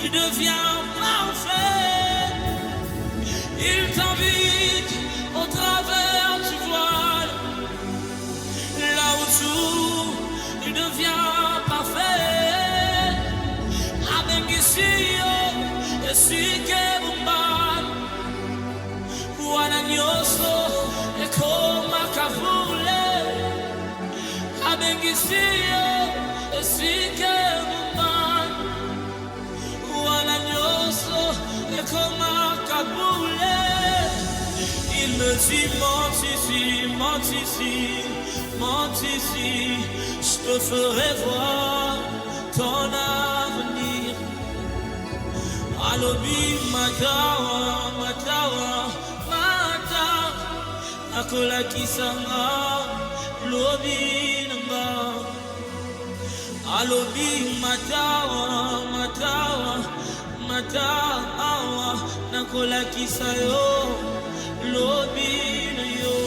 il devient parfait. Il t'invite au travers du voile, là où tout il devient parfait. Abengisiyo esike bumban, wananyoso ekoma kavule. Abengisiyo esike bumban, wananyoso ekoma kavule. Il me dit monte ici, monte ici, monte ici, je te ferai voir ton avenir. Alobi matawa, matawa, matawa, akola kisanga, lobi nanga. Alobi matawa, matawa, matawa, nakola kisayo, lobi na yo.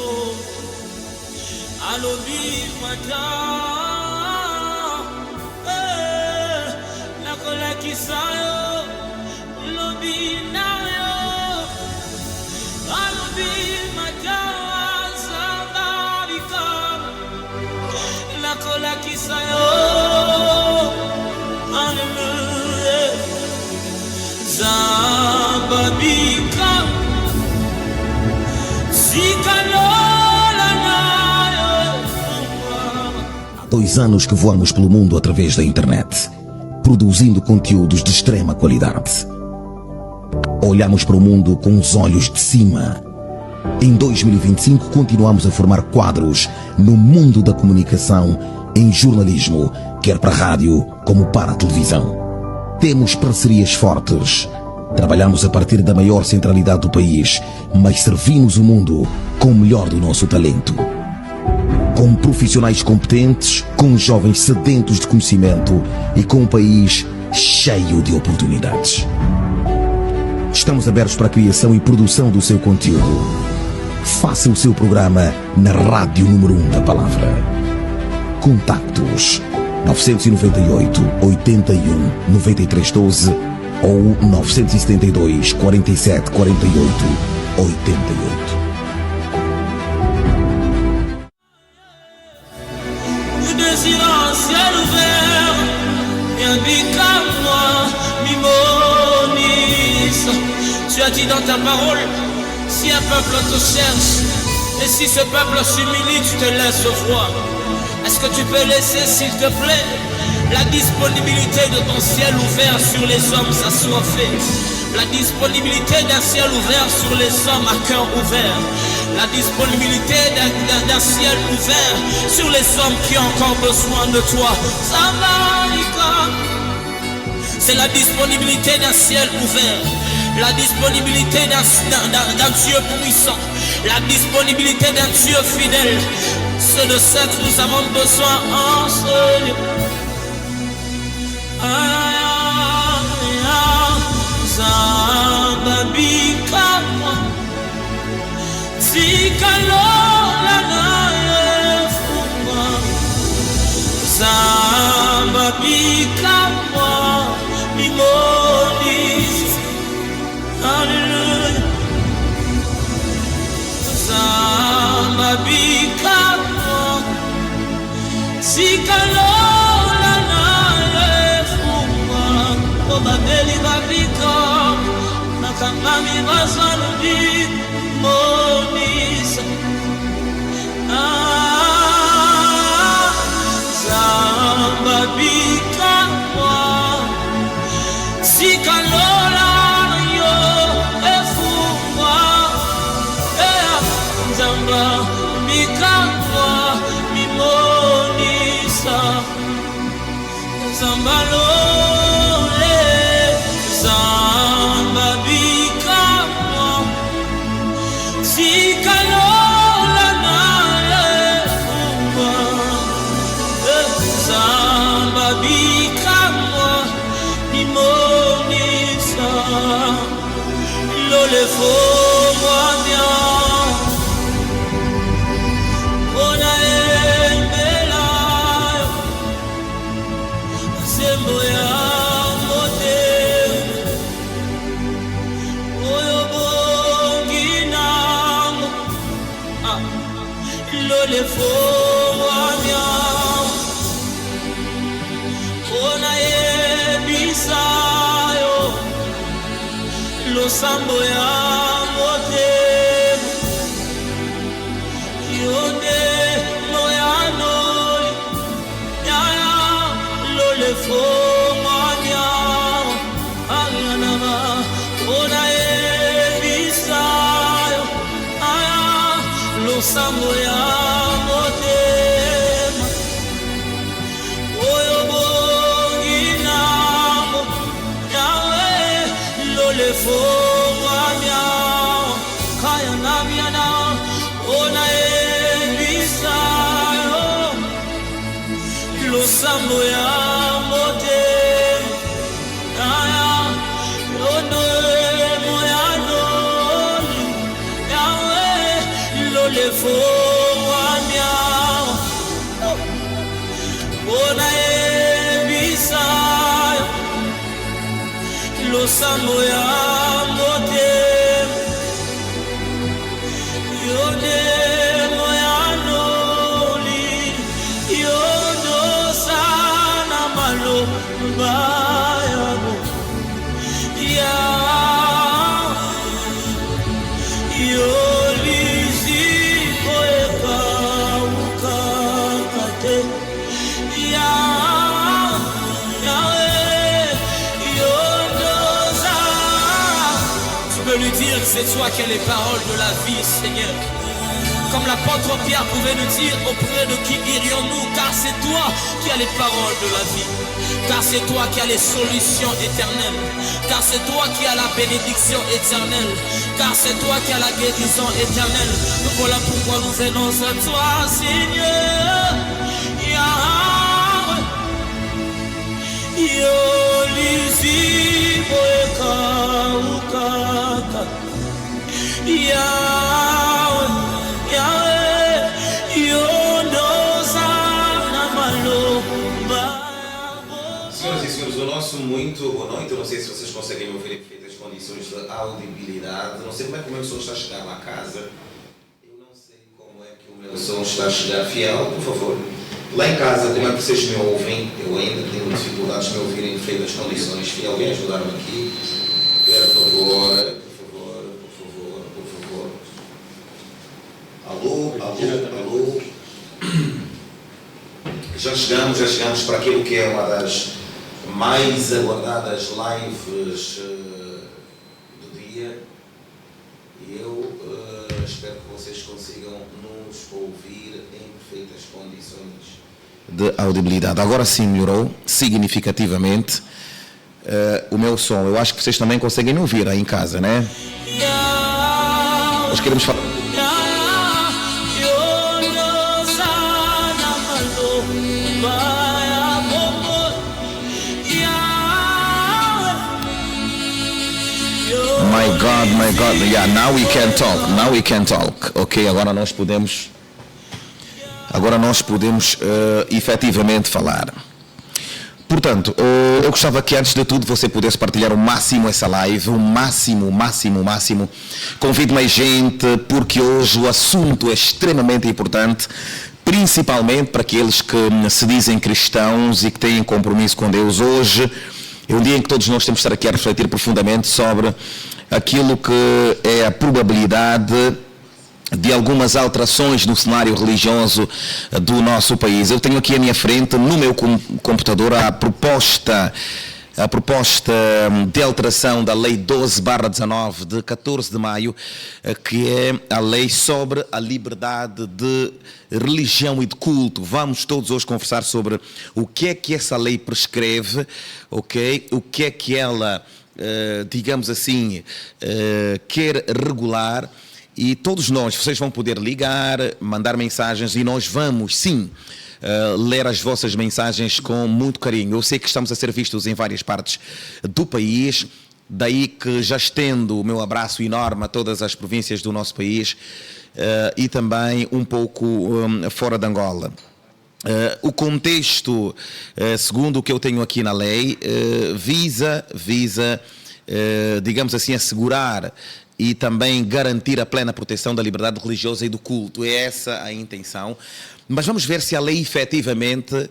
Alobi matawa, nakola kisayo, lobi na yo. Alobi matawa, sababika, nakola kisayo. Hallelujah. Zababika Zikalola nayo. Há 2 anos que voamos pelo mundo através da internet, produzindo conteúdos de extrema qualidade. Olhamos para o mundo com os olhos de cima. Em 2025 continuamos a formar quadros no mundo da comunicação, em jornalismo, quer para a rádio como para a televisão. Temos parcerias fortes. Trabalhamos a partir da maior centralidade do país, mas servimos o mundo com o melhor do nosso talento. Com profissionais competentes, com jovens sedentos de conhecimento e com um país cheio de oportunidades. Estamos abertos para a criação e produção do seu conteúdo. Faça o seu programa na Rádio número 1 da Palavra. Contactos 998 81 93 12 ou 972 47 48 88. Nous désirons un ciel ouvert, et habite à moi, Mimonis. Tu as dit dans ta parole, si un peuple te cherche, et si ce peuple s'humilie, tu te laisses voir. Est-ce que tu peux laisser, s'il te plaît, la disponibilité de ton ciel ouvert sur les hommes assoiffés, la disponibilité d'un ciel ouvert sur les hommes à cœur ouvert, la disponibilité d'un ciel ouvert sur les hommes qui ont encore besoin de toi. C'est la disponibilité d'un ciel ouvert, la disponibilité d'un Dieu puissant, la disponibilité d'un Dieu fidèle. C'est de ça que nous avons besoin en ce lieu. Zababika Zikalola naefuma, Zababika Mimonis. Hallelujah. Zababika Zikalola naefuma, Obabeli babika Nakamami bazalubi Monis. Zababika Zikalola yo efuma, Zababika Mimonisa. Zambalole Zambabika Zikalola naefuma, Zambabika Mimonisa. Lole fo mwanya Ona embela Sembo ya mote lo sambo ya mote yone moyano ya lo le fo manya anama ona e bisayo aya lo sambo ya mote oyo bonginamo yawe lo le fo manya kaya namiana ona e bisayo lo sambo ya mote aya ono moyano yawe lo le fo manya ona e bisayo lo sambo ya mote yone moyano li yono sana malo bayabo ya yolizi koeka ukakate ya lui dire que c'est toi qui as les paroles de la vie, Seigneur. Comme l'apôtre Pierre pouvait nous dire, auprès de qui irions-nous? Car c'est toi qui as les paroles de la vie. Car c'est toi qui as les solutions éternelles. Car c'est toi qui as la bénédiction éternelle. Car c'est toi qui as la guérison éternelle. Voilà pourquoi nous venons à toi, Seigneur. Yahweh, Yolizi Boeka Ukaka Yahweh, Yahweh, Yonosa Namalomba. Senhoras e senhores, o nosso muito boa noite. Eu não sei se vocês conseguem me ouvir em perfeitas condições de audibilidade. Não sei como é que o meu som está a chegar lá a casa. Eu não sei como é que o meu som está a chegar. Fiel, por favor. Lá em casa, como é que vocês me ouvem? Eu ainda tenho dificuldades de me ouvir em perfeitas condições. Fiel, vem ajudar-me aqui. Por favor, por favor. Alô. Já chegamos para aquilo que é uma das mais aguardadas lives do dia. E eu espero que vocês consigam nos ouvir em perfeitas condições de audibilidade. Agora sim melhorou significativamente o meu som. Eu acho que vocês também conseguem me ouvir aí em casa, né? Nós queremos falar. My God, yeah, now we can talk, ok? Agora nós podemos efetivamente falar. Portanto, eu gostava que antes de tudo você pudesse partilhar o máximo essa live, o máximo. Convide mais gente, porque hoje o assunto é extremamente importante, principalmente para aqueles que se dizem cristãos e que têm compromisso com Deus. Hoje é um dia em que todos nós temos de estar aqui a refletir profundamente sobre aquilo que é a probabilidade de algumas alterações no cenário religioso do nosso país. Eu tenho aqui à minha frente, no meu computador, a proposta de alteração da Lei 12/19 de 14 de maio, que é a lei sobre a liberdade de religião e de culto. Vamos todos hoje conversar sobre o que é que essa lei prescreve, ok? O que é que ela, digamos assim, quer regular. E todos nós, vocês vão poder ligar, mandar mensagens e nós vamos, sim, ler as vossas mensagens com muito carinho. Eu sei que estamos a ser vistos em várias partes do país, daí que já estendo o meu abraço enorme a todas as províncias do nosso país e também um pouco fora de Angola. O contexto, segundo o que eu tenho aqui na lei, visa digamos assim, assegurar e também garantir a plena proteção da liberdade religiosa e do culto. É essa a intenção. Mas vamos ver se a lei efetivamente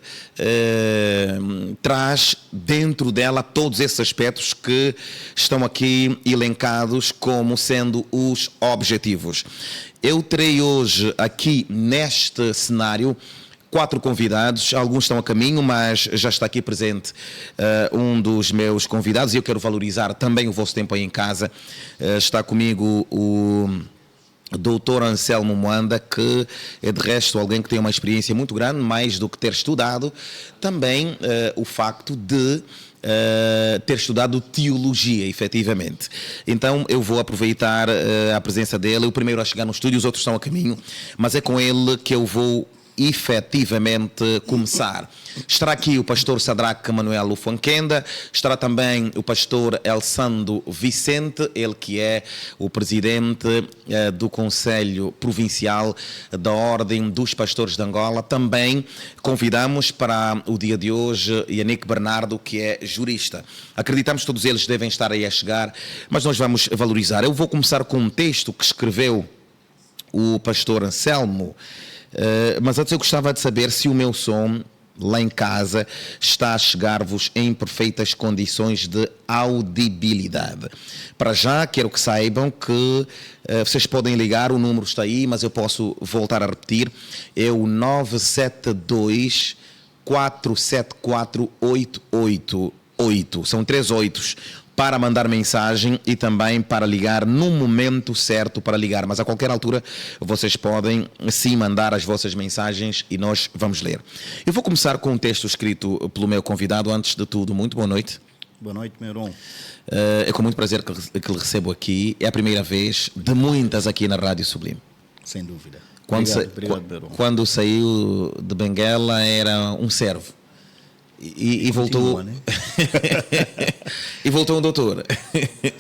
traz dentro dela todos esses aspectos que estão aqui elencados como sendo os objetivos. Eu terei hoje aqui neste cenário 4 convidados, alguns estão a caminho, mas já está aqui presente um dos meus convidados e eu quero valorizar também o vosso tempo aí em casa. Está comigo o Dr. Anselmo Mwanda, que é de resto alguém que tem uma experiência muito grande, mais do que ter estudado, também o facto de ter estudado teologia, efetivamente. Então eu vou aproveitar a presença dele, o primeiro a chegar no estúdio, os outros estão a caminho, mas é com ele que eu vou efetivamente começar. Estará aqui o pastor Sadraque Manuel Ufanquenda, estará também o pastor Elsando Vicente, ele que é o presidente do Conselho Provincial da Ordem dos Pastores de Angola. Também convidamos para o dia de hoje Yannick Bernardo, que é jurista. Acreditamos que todos eles devem estar aí a chegar, mas nós vamos valorizar. Eu vou começar com um texto que escreveu o pastor Anselmo. Mas antes eu gostava de saber se o meu som lá em casa está a chegar-vos em perfeitas condições de audibilidade. Para já, quero que saibam que vocês podem ligar, o número está aí, mas eu posso voltar a repetir, é o 972 474 888, são 3 oitos, para mandar mensagem e também para ligar no momento certo para ligar, mas a qualquer altura vocês podem sim mandar as vossas mensagens e nós vamos ler. Eu vou começar com um texto escrito pelo meu convidado. Antes de tudo, muito boa noite. Boa noite, meu irmão. É com muito prazer que lhe recebo aqui. É a primeira vez de muitas aqui na Rádio Sublime. Sem dúvida. Obrigado, quando saiu de Benguela era um servo. E voltou, né? E voltou um doutor.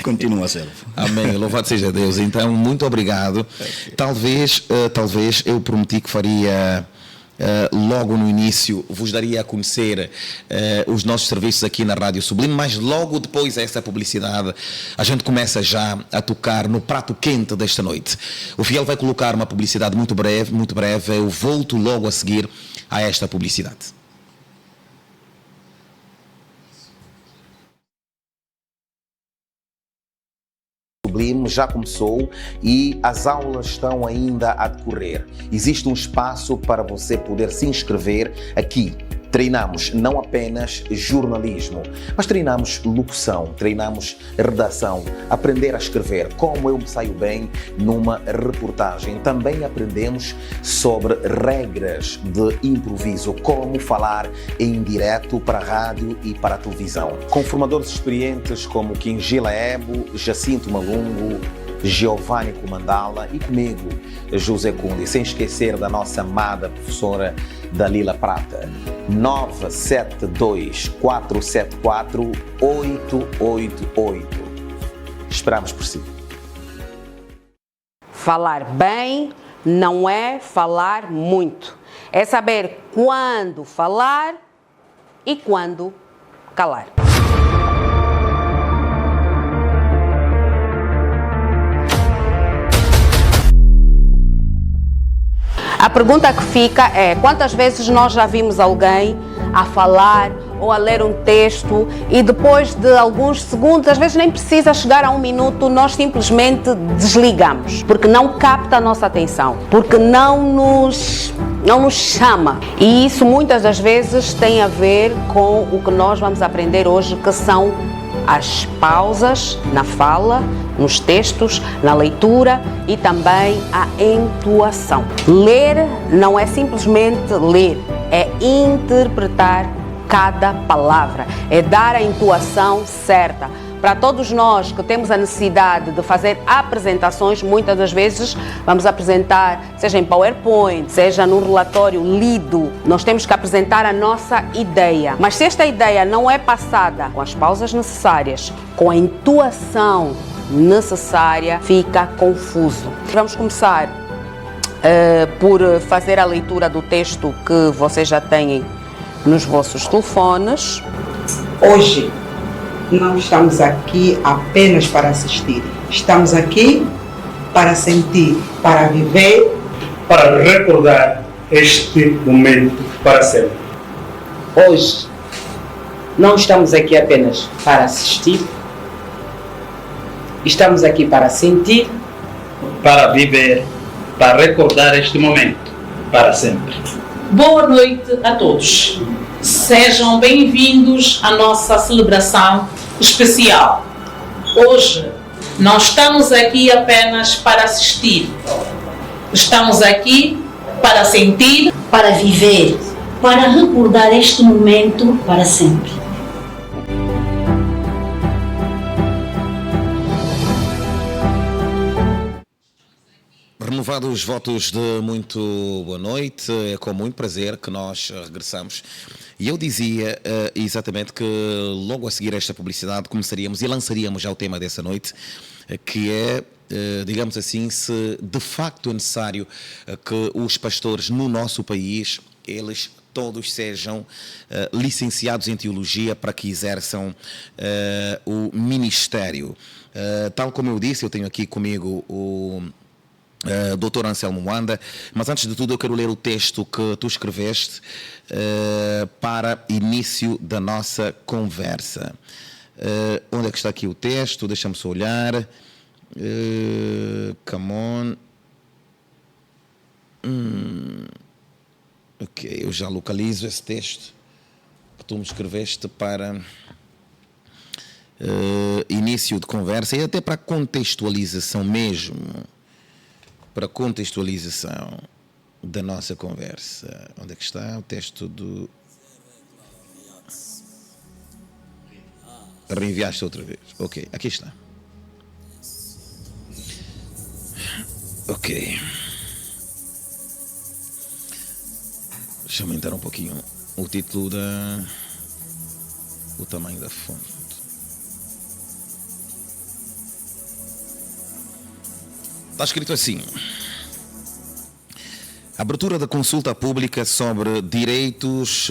Continua, servo. Amém, louvado seja Deus. Então, muito obrigado. Talvez eu prometi que faria logo no início, vos daria a conhecer os nossos serviços aqui na Rádio Sublime, mas logo depois dessa publicidade, a gente começa já a tocar no prato quente desta noite. O Fiel vai colocar uma publicidade muito breve, eu volto logo a seguir a esta publicidade. Sublime já começou e as aulas estão ainda a decorrer. Existe um espaço para você poder se inscrever aqui. Treinamos não apenas jornalismo, mas treinamos locução, treinamos redação, aprender a escrever, como eu me saio bem numa reportagem. Também aprendemos sobre regras de improviso, como falar em direto para a rádio e para a televisão. Com formadores experientes como Kingila Ebo, Jacinto Malungo, Giovanni Comandala e comigo, José Kundi, sem esquecer da nossa amada professora Dalila Prata. 972 474 888. Esperamos por si. Falar bem não é falar muito. É saber quando falar e quando calar. A pergunta que fica é: quantas vezes nós já vimos alguém a falar ou a ler um texto e depois de alguns segundos, às vezes nem precisa chegar a 1 minuto, nós simplesmente desligamos, porque não capta a nossa atenção, porque não nos chama. E isso muitas das vezes tem a ver com o que nós vamos aprender hoje, que são as pausas na fala, nos textos, na leitura e também a entoação. Ler não é simplesmente ler, é interpretar cada palavra, é dar a entoação certa. Para todos nós que temos a necessidade de fazer apresentações, muitas das vezes vamos apresentar, seja em PowerPoint, seja num relatório lido, nós temos que apresentar a nossa ideia. Mas se esta ideia não é passada com as pausas necessárias, com a entoação necessária, fica confuso. Vamos começar por fazer a leitura do texto que vocês já têm nos vossos telefones. Hoje não estamos aqui apenas para assistir. Estamos aqui para sentir, para viver, para recordar este momento para sempre. Hoje, não estamos aqui apenas para assistir, estamos aqui para sentir, para viver, para recordar este momento para sempre. Boa noite a todos. Sejam bem-vindos à nossa celebração especial. Hoje, não estamos aqui apenas para assistir. Estamos aqui para sentir, para viver, para recordar este momento para sempre. Renovados os votos de muito boa noite, é com muito prazer que nós regressamos. E eu dizia exatamente que logo a seguir esta publicidade começaríamos e lançaríamos já o tema dessa noite, que é, digamos assim, se de facto é necessário que os pastores no nosso país, eles todos sejam licenciados em teologia para que exerçam o ministério. Tal como eu disse, eu tenho aqui comigo o Dr. Anselmo Mwanda, mas antes de tudo eu quero ler o texto que tu escreveste para início da nossa conversa. Onde é que está aqui o texto? Deixa-me só olhar. Come on. Ok, eu já localizo esse texto que tu me escreveste para início de conversa e até para contextualização mesmo. Para contextualização da nossa conversa. Onde é que está o texto do... Reenviaste outra vez. Ok, aqui está. Ok. Deixa eu aumentar um pouquinho o título o tamanho da fonte. Está escrito assim: abertura da consulta pública sobre direitos,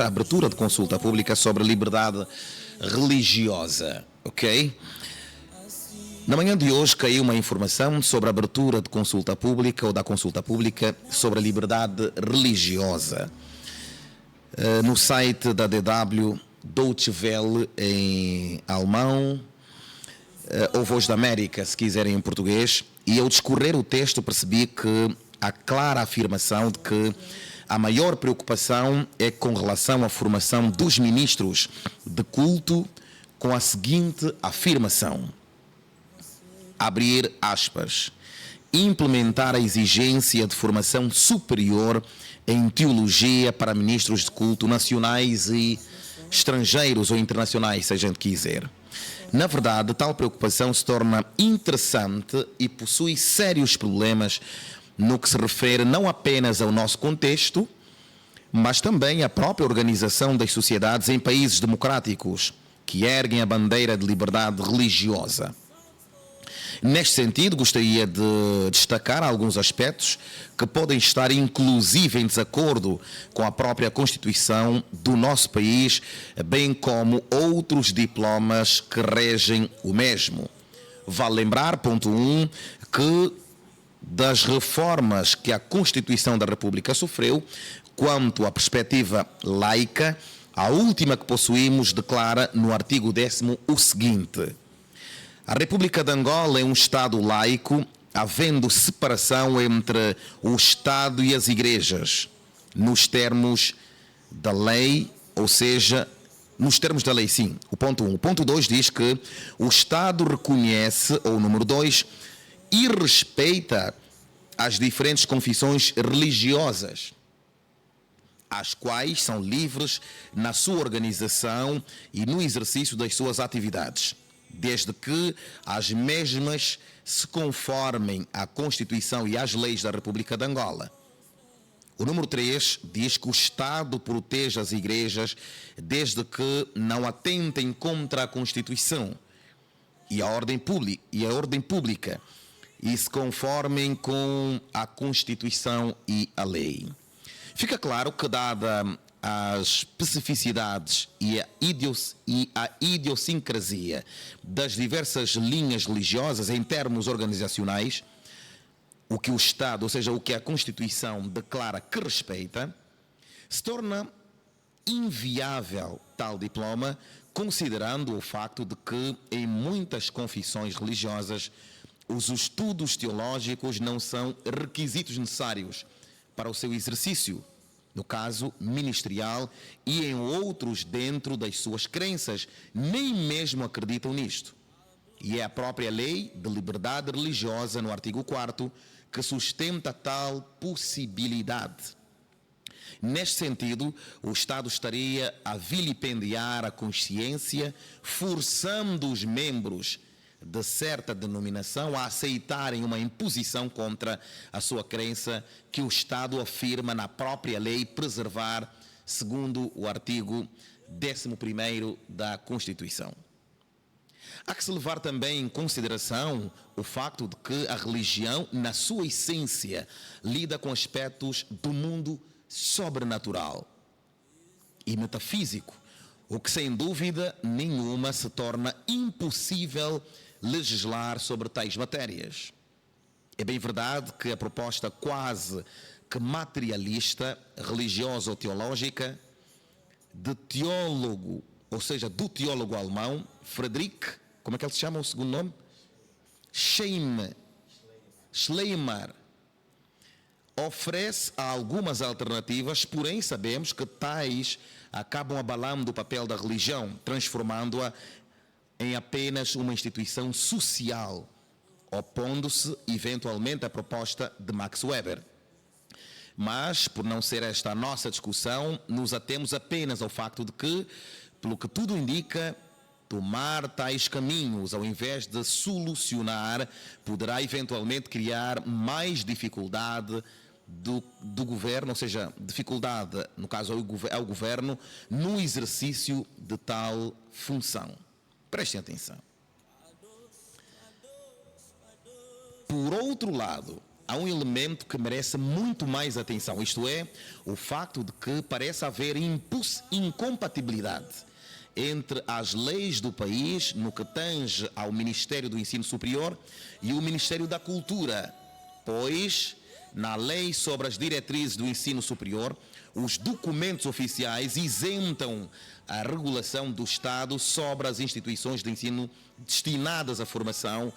abertura de consulta pública sobre liberdade religiosa, ok? Na manhã de hoje caiu uma informação sobre a abertura de consulta pública ou da consulta pública sobre a liberdade religiosa. No site da DW, Deutsche Welle em alemão, ou Voz da América, se quiserem em português, e ao discorrer o texto percebi que há clara afirmação de que a maior preocupação é com relação à formação dos ministros de culto, com a seguinte afirmação, abrir aspas, implementar a exigência de formação superior em teologia para ministros de culto nacionais e estrangeiros ou internacionais, se a gente quiser. Na verdade, tal preocupação se torna interessante e possui sérios problemas no que se refere não apenas ao nosso contexto, mas também à própria organização das sociedades em países democráticos que erguem a bandeira de liberdade religiosa. Neste sentido, gostaria de destacar alguns aspectos que podem estar inclusive em desacordo com a própria Constituição do nosso país, bem como outros diplomas que regem o mesmo. Vale lembrar, ponto 1, que das reformas que a Constituição da República sofreu, quanto à perspectiva laica, a última que possuímos declara no artigo 10º o seguinte: a República de Angola é um Estado laico, havendo separação entre o Estado e as igrejas, nos termos da lei, ou seja, nos termos da lei, sim, o ponto 1. O ponto 2 diz que o Estado reconhece, ou número 2, e respeita as diferentes confissões religiosas, as quais são livres na sua organização e no exercício das suas atividades, desde que as mesmas se conformem à Constituição e às leis da República de Angola. O número 3 diz que o Estado protege as igrejas desde que não atentem contra a Constituição e a ordem pública e se conformem com a Constituição e a lei. Fica claro que, dada as especificidades e a idiosincrasia das diversas linhas religiosas em termos organizacionais, o que o Estado, ou seja, o que a Constituição declara que respeita, se torna inviável tal diploma, considerando o facto de que em muitas confissões religiosas os estudos teológicos não são requisitos necessários para o seu exercício, no caso ministerial, e em outros dentro das suas crenças nem mesmo acreditam nisto. E é a própria lei de liberdade religiosa, no artigo 4º, que sustenta tal possibilidade. Neste sentido, o Estado estaria a vilipendiar a consciência, forçando os membros de certa denominação a aceitarem uma imposição contra a sua crença que o Estado afirma na própria lei preservar, segundo o artigo 11º da Constituição. Há que se levar também em consideração o facto de que a religião, na sua essência, lida com aspectos do mundo sobrenatural e metafísico, o que sem dúvida nenhuma se torna impossível legislar sobre tais matérias. É bem verdade que a proposta quase que materialista, religiosa ou teológica, de teólogo, ou seja, do teólogo alemão, Friedrich, como é que ele se chama o segundo nome? Schleiermacher, oferece algumas alternativas, porém sabemos que tais acabam abalando o papel da religião, transformando-a em apenas uma instituição social, opondo-se eventualmente à proposta de Max Weber. Mas, por não ser esta a nossa discussão, nos atemos apenas ao facto de que, pelo que tudo indica, tomar tais caminhos, ao invés de solucionar, poderá eventualmente criar mais dificuldade do governo, ou seja, dificuldade, no caso ao governo, no exercício de tal função. Prestem atenção. Por outro lado, há um elemento que merece muito mais atenção, isto é, o facto de que parece haver incompatibilidade entre as leis do país no que tange ao Ministério do Ensino Superior e o Ministério da Cultura, pois na lei sobre as diretrizes do ensino superior, os documentos oficiais isentam a regulação do Estado sobre as instituições de ensino destinadas à formação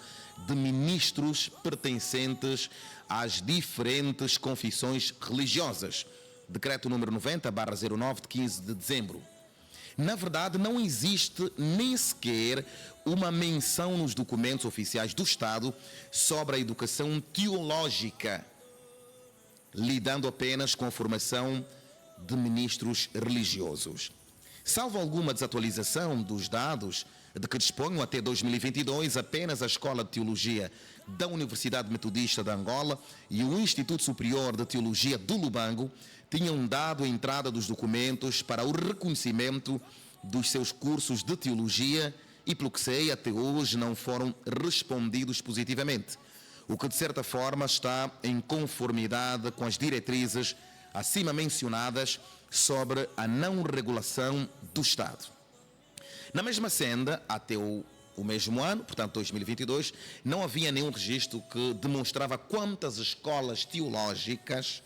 de ministros pertencentes às diferentes confissões religiosas. Decreto número 90/09 de 15 de dezembro. Na verdade, não existe nem sequer uma menção nos documentos oficiais do Estado sobre a educação teológica, lidando apenas com a formação de ministros religiosos. Salvo alguma desatualização dos dados de que disponham até 2022, apenas a Escola de Teologia da Universidade Metodista de Angola e o Instituto Superior de Teologia do Lubango tinham dado a entrada dos documentos para o reconhecimento dos seus cursos de teologia e, pelo que sei, até hoje não foram respondidos positivamente, o que de certa forma está em conformidade com as diretrizes acima mencionadas sobre a não regulação do Estado. Na mesma senda, até o mesmo ano, portanto 2022, não havia nenhum registro que demonstrava quantas escolas teológicas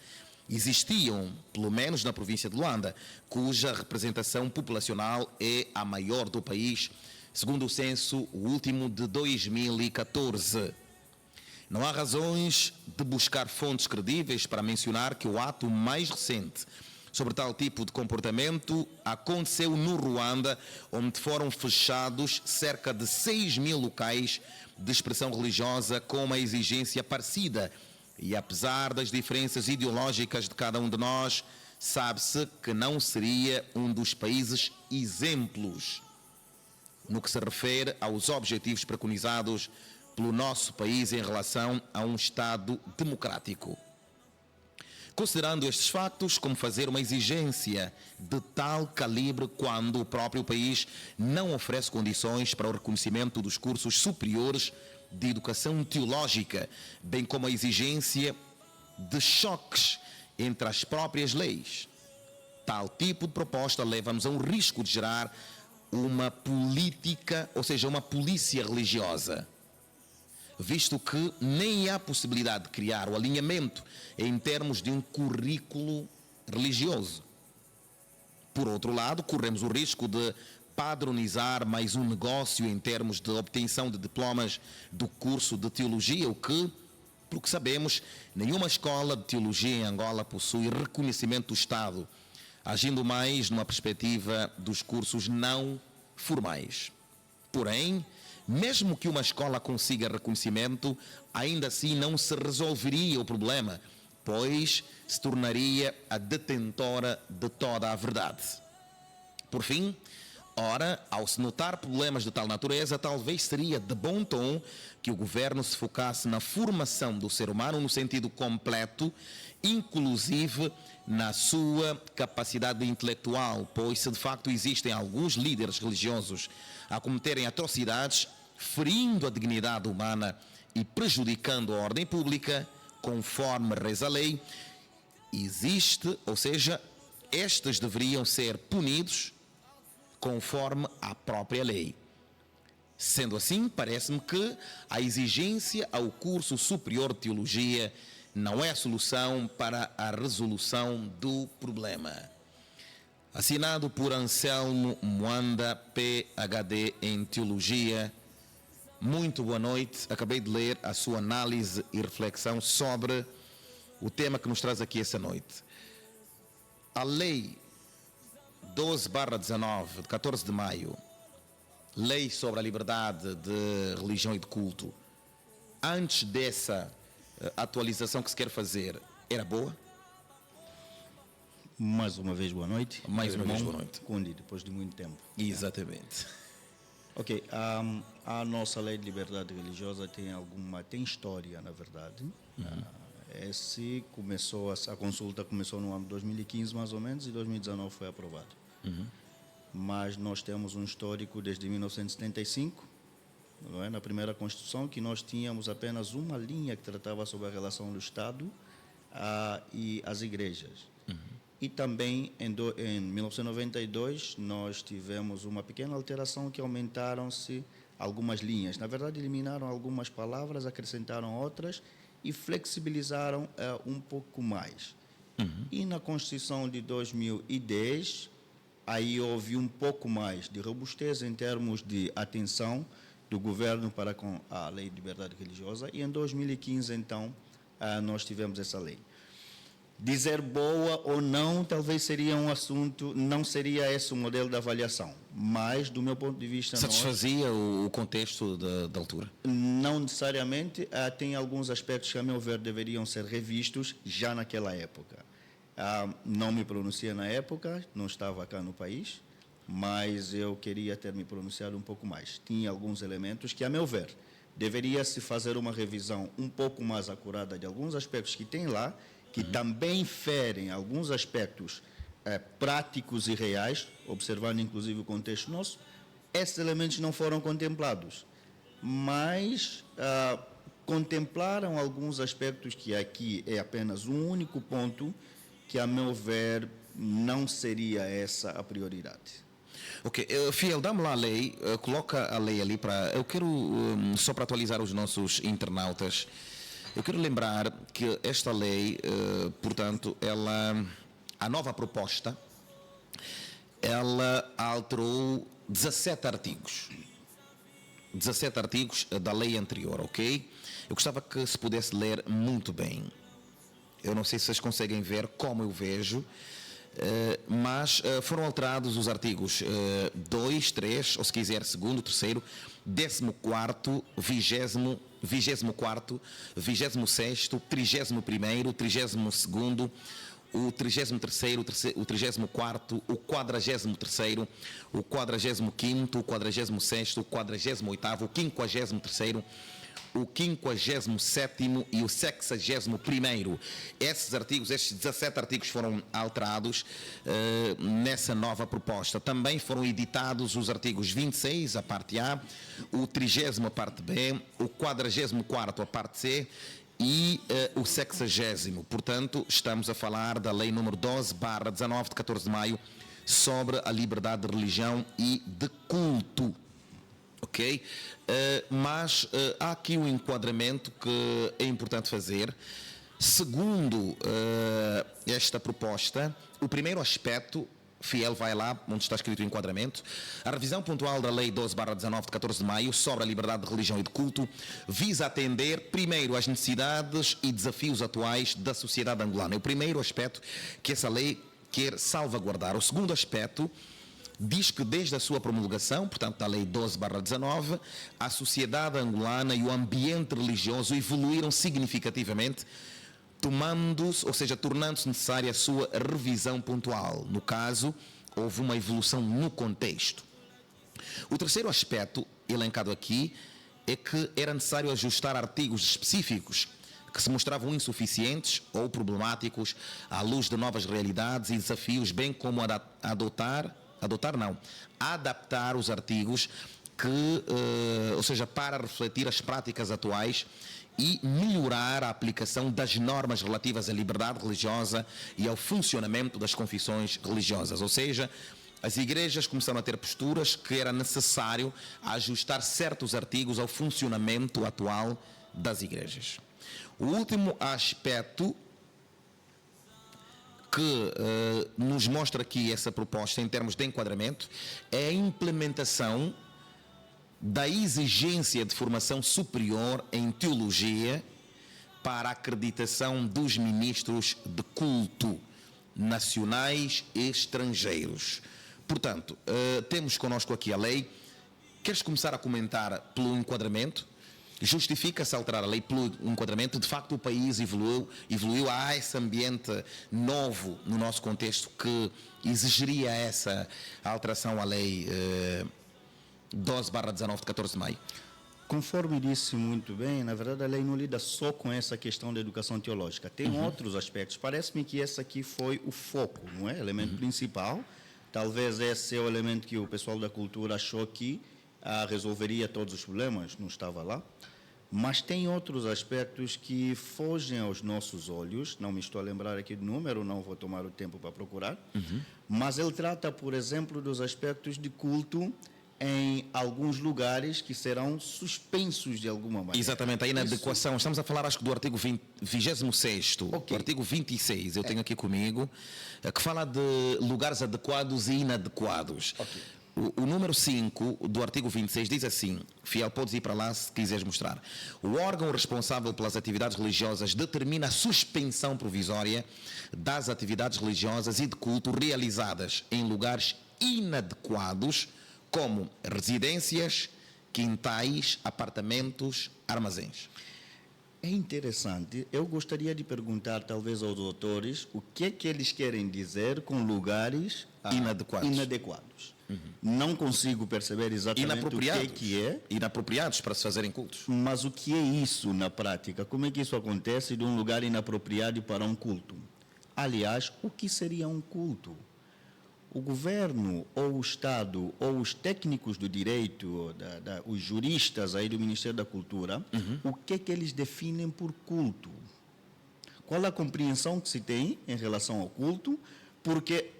existiam, pelo menos na província de Luanda, cuja representação populacional é a maior do país, segundo o censo último de 2014. Não há razões de buscar fontes credíveis para mencionar que o ato mais recente sobre tal tipo de comportamento aconteceu no Ruanda, onde foram fechados cerca de 6.000 locais de expressão religiosa com uma exigência parecida. E apesar das diferenças ideológicas de cada um de nós, sabe-se que não seria um dos países exemplos no que se refere aos objetivos preconizados pelo nosso país em relação a um Estado democrático. Considerando estes factos, como fazer uma exigência de tal calibre quando o próprio país não oferece condições para o reconhecimento dos cursos superiores de educação teológica, bem como a exigência de choques entre as próprias leis? Tal tipo de proposta leva-nos a um risco de gerar uma política, ou seja, uma polícia religiosa, visto que nem há possibilidade de criar o alinhamento em termos de um currículo religioso. Por outro lado, corremos o risco de padronizar mais um negócio em termos de obtenção de diplomas do curso de teologia, o que, pelo que sabemos, nenhuma escola de teologia em Angola possui reconhecimento do Estado, agindo mais numa perspectiva dos cursos não formais. Porém, mesmo que uma escola consiga reconhecimento, ainda assim não se resolveria o problema, pois se tornaria a detentora de toda a verdade. Por fim, ora, ao se notar problemas de tal natureza, talvez seria de bom tom que o governo se focasse na formação do ser humano no sentido completo, inclusive na sua capacidade intelectual, pois se de facto existem alguns líderes religiosos a cometerem atrocidades, ferindo a dignidade humana e prejudicando a ordem pública, conforme reza a lei, existe, ou seja, estes deveriam ser punidos conforme a própria lei. Sendo assim, parece-me que a exigência ao curso superior de teologia não é a solução para a resolução do problema. Assinado por Anselmo Mwanda, PhD em Teologia. Muito boa noite. Acabei de ler a sua análise e reflexão sobre o tema que nos traz aqui essa noite. A Lei 12/19, de 14 de maio, Lei sobre a Liberdade de Religião e de Culto, antes dessa atualização que se quer fazer, era boa? Mais uma vez, boa noite. Mais uma vez, boa noite. Conde, depois de muito tempo. Exatamente. Ok, a nossa lei de liberdade religiosa tem história, na verdade. A consulta começou no ano de 2015, mais ou menos, e 2019 foi aprovado. Mas nós temos um histórico desde 1975, não é? Na primeira Constituição, que nós tínhamos apenas uma linha que tratava sobre a relação do Estado e as igrejas. E também, em 1992, nós tivemos uma pequena alteração que aumentaram-se algumas linhas. Na verdade, eliminaram algumas palavras, acrescentaram outras e flexibilizaram um pouco mais. E na Constituição de 2010, aí houve um pouco mais de robustez em termos de atenção do governo para com a Lei de Liberdade Religiosa, e em 2015, então, nós tivemos essa lei. Dizer boa ou não, talvez seria um assunto, não seria esse o modelo de avaliação, mas, do meu ponto de vista... Satisfazia o contexto da altura? Não necessariamente, tem alguns aspectos que, a meu ver, deveriam ser revistos já naquela época. Não me pronunciei na época, não estava cá no país, mas eu queria ter me pronunciado um pouco mais. Tinha alguns elementos que, a meu ver, deveria-se fazer uma revisão um pouco mais acurada de alguns aspectos que tem lá, que também ferem alguns aspectos práticos e reais, observando inclusive o contexto nosso. Esses elementos não foram contemplados, mas contemplaram alguns aspectos que aqui é apenas um único ponto que, a meu ver, não seria essa a prioridade. Ok, Fiel, dá-me lá a lei, coloca a lei ali para... Eu quero, só para atualizar os nossos internautas, eu quero lembrar que esta lei, portanto, a nova proposta, ela alterou 17 artigos. 17 artigos da lei anterior, ok? Eu gostava que se pudesse ler muito bem. Eu não sei se vocês conseguem ver como eu vejo, mas foram alterados os artigos 2, 3, ou se quiser 2º, 3º, 14º, 20º, 24º, 26º, 31º, 32º, o 33º, o 34º, o 43º, o 45º, o 46º, o 48º, o 53º, o 57º e o 61º. Esses artigos, estes 17 artigos foram alterados nessa nova proposta. Também foram editados os artigos 26, a parte A, o 30º, a parte B, o 44º, a parte C, e o 60º. Portanto, estamos a falar da Lei número 12/19 de 14 de maio sobre a liberdade de religião e de culto. Ok? Mas há aqui um enquadramento que é importante fazer. Segundo esta proposta, o primeiro aspecto, Fiel vai lá onde está escrito o enquadramento, a revisão pontual da Lei 12/19 de 14 de maio sobre a liberdade de religião e de culto visa atender primeiro às necessidades e desafios atuais da sociedade angolana. É o primeiro aspecto que essa lei quer salvaguardar. O segundo aspecto diz que desde a sua promulgação, portanto da Lei 12/19, a sociedade angolana e o ambiente religioso evoluíram significativamente, tornando-se necessária a sua revisão pontual. No caso, houve uma evolução no contexto. O terceiro aspecto elencado aqui é que era necessário ajustar artigos específicos que se mostravam insuficientes ou problemáticos à luz de novas realidades e desafios, bem como adaptar os artigos para refletir as práticas atuais e melhorar a aplicação das normas relativas à liberdade religiosa e ao funcionamento das confissões religiosas. Ou seja, as igrejas começaram a ter posturas que era necessário ajustar certos artigos ao funcionamento atual das igrejas. O último aspecto que nos mostra aqui essa proposta em termos de enquadramento é a implementação da exigência de formação superior em teologia para a acreditação dos ministros de culto nacionais e estrangeiros. Portanto, temos connosco aqui a lei. Queres começar a comentar pelo enquadramento? Justifica-se alterar a lei pelo enquadramento? De facto, o país evoluiu a esse ambiente novo no nosso contexto que exigiria essa alteração à lei 12/19 de 14 de maio. Conforme disse muito bem, na verdade a lei não lida só com essa questão da educação teológica. Tem outros aspectos. Parece-me que esse aqui foi o foco, não é? Elemento principal. Talvez esse é o elemento que o pessoal da cultura achou que resolveria todos os problemas, não estava lá. Mas tem outros aspectos que fogem aos nossos olhos, não me estou a lembrar aqui do número, não vou tomar o tempo para procurar, mas ele trata, por exemplo, dos aspectos de culto em alguns lugares que serão suspensos de alguma maneira. Exatamente, a inadequação. Estamos a falar, acho que do artigo 26º, do artigo 26, eu tenho aqui comigo, que fala de lugares adequados e inadequados. O número 5 do artigo 26 diz assim, Fiel, podes ir para lá se quiseres mostrar. O órgão responsável pelas atividades religiosas determina a suspensão provisória das atividades religiosas e de culto realizadas em lugares inadequados, como residências, quintais, apartamentos, armazéns. É interessante. Eu gostaria de perguntar, talvez, aos autores o que é que eles querem dizer com lugares inadequados. Não consigo perceber exatamente o que é. Inapropriados para se fazerem cultos. Mas o que é isso na prática? Como é que isso acontece de um lugar inapropriado para um culto? Aliás, o que seria um culto? O governo, ou o Estado, ou os técnicos do direito, os juristas aí do Ministério da Cultura, o que é que eles definem por culto? Qual a compreensão que se tem em relação ao culto? Porque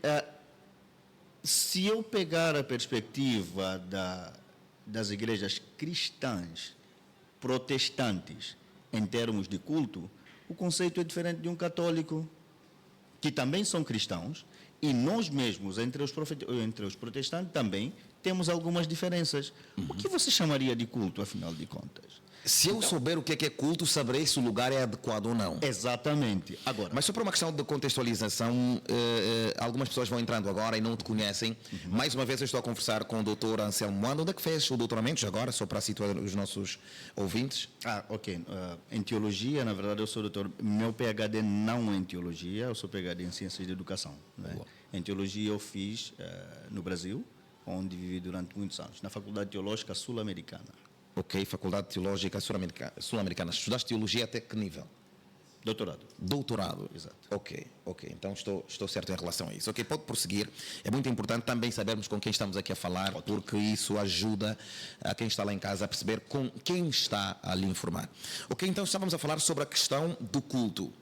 se eu pegar a perspectiva das igrejas cristãs, protestantes, em termos de culto, o conceito é diferente de um católico, que também são cristãos, e nós mesmos, entre os protestantes também, temos algumas diferenças. O que você chamaria de culto, afinal de contas? Se eu souber o que é culto, saberei se o lugar é adequado ou não. Exatamente. Agora, mas só por uma questão de contextualização, algumas pessoas vão entrando agora e não te conhecem. Mais uma vez eu estou a conversar com o doutor Anselmo Moanda. Onde é que fez o doutoramento já agora, só para situar os nossos ouvintes? Ok. Em teologia, na verdade, eu sou doutor. Meu PhD não é em teologia, eu sou PhD em ciências de educação. Né? Em teologia eu fiz no Brasil, onde vivi durante muitos anos, na Faculdade Teológica Sul-Americana. Ok, Faculdade Teológica Sul-Americana. Estudaste teologia até que nível? Doutorado. Exato. Ok. Então estou certo em relação a isso. Ok, pode prosseguir. É muito importante também sabermos com quem estamos aqui a falar, porque isso ajuda a quem está lá em casa a perceber com quem está a lhe informar. Ok, então estávamos a falar sobre a questão do culto.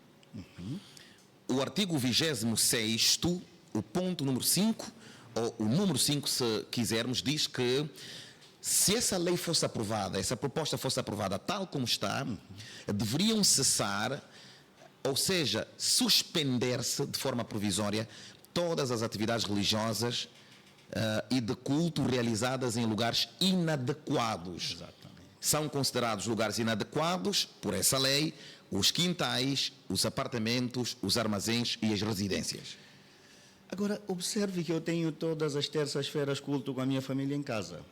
O artigo 26º, o ponto número 5, ou o número 5, se quisermos, diz que se essa lei fosse aprovada, essa proposta fosse aprovada tal como está, deveriam cessar, ou seja, suspender-se de forma provisória todas as atividades religiosas e de culto realizadas em lugares inadequados. Exatamente. São considerados lugares inadequados, por essa lei, os quintais, os apartamentos, os armazéns e as residências. Agora, observe que eu tenho todas as terças-feiras culto com a minha família em casa.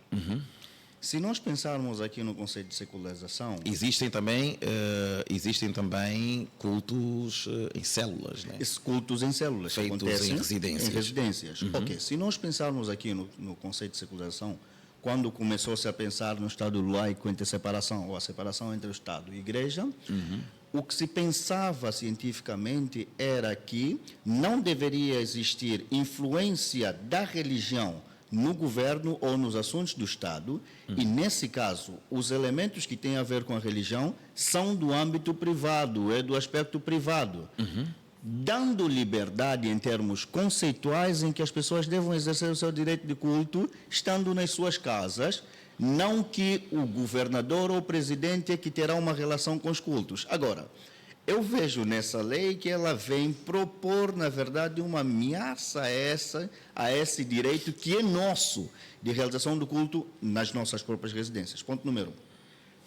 Se nós pensarmos aqui no conceito de secularização... Existem também cultos em células, né? Esses cultos em células feitos acontecem em residências. Ok, se nós pensarmos aqui no conceito de secularização, quando começou-se a pensar no Estado laico entre a separação, ou a separação entre o Estado e a Igreja, o que se pensava cientificamente era que não deveria existir influência da religião no governo ou nos assuntos do Estado, e nesse caso, os elementos que têm a ver com a religião são do âmbito privado, é do aspecto privado, dando liberdade em termos conceituais em que as pessoas devam exercer o seu direito de culto, estando nas suas casas, não que o governador ou o presidente é que terá uma relação com os cultos. Agora, eu vejo nessa lei que ela vem propor, na verdade, uma ameaça a esse direito que é nosso de realização do culto nas nossas próprias residências. Ponto número 1.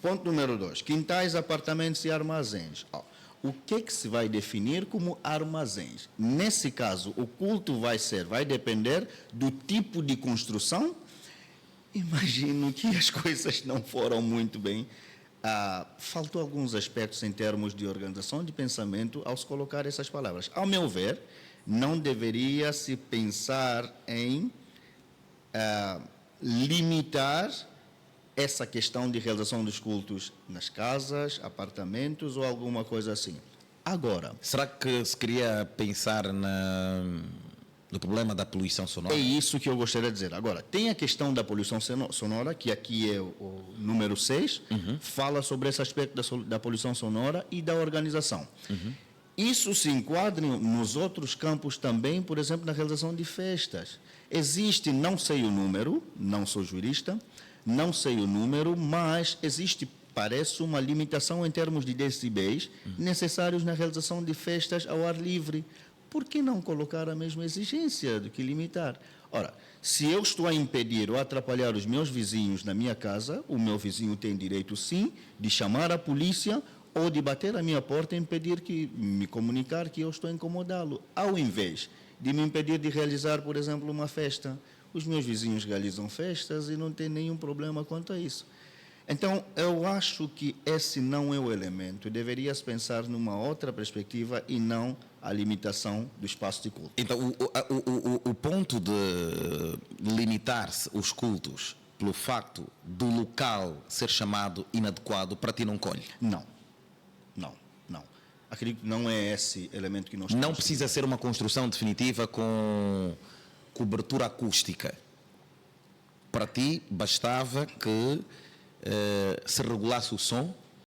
Ponto número 2. Quintais, apartamentos e armazéns. O que se vai definir como armazéns? Nesse caso, o culto vai depender do tipo de construção. Imagino que as coisas não foram muito bem. Faltou alguns aspectos em termos de organização de pensamento ao se colocar essas palavras. Ao meu ver, não deveria se pensar em limitar essa questão de realização dos cultos nas casas, apartamentos ou alguma coisa assim. Agora... Será que se queria pensar no problema da poluição sonora? É isso que eu gostaria de dizer. Agora, tem a questão da poluição sonora, que aqui é o número 6, fala sobre esse aspecto da poluição sonora e da organização. Isso se enquadra nos outros campos também, por exemplo, na realização de festas. Existe, não sei o número, não sou jurista, não sei o número, mas existe, parece, uma limitação em termos de decibéis necessários na realização de festas ao ar livre. Por que não colocar a mesma exigência do que limitar? Ora, se eu estou a impedir ou atrapalhar os meus vizinhos na minha casa, o meu vizinho tem direito, sim, de chamar a polícia ou de bater a minha porta e me comunicar que eu estou a incomodá-lo, ao invés de me impedir de realizar, por exemplo, uma festa. Os meus vizinhos realizam festas e não tem nenhum problema quanto a isso. Então, eu acho que esse não é o elemento. Deveria-se pensar numa outra perspectiva e não a limitação do espaço de culto. Então, o ponto de limitar-se os cultos pelo facto do local ser chamado inadequado, para ti não colhe? Não. Acredito que não é esse elemento que nós temos. Não precisa ser uma construção definitiva com cobertura acústica. Para ti, bastava que se regulasse o som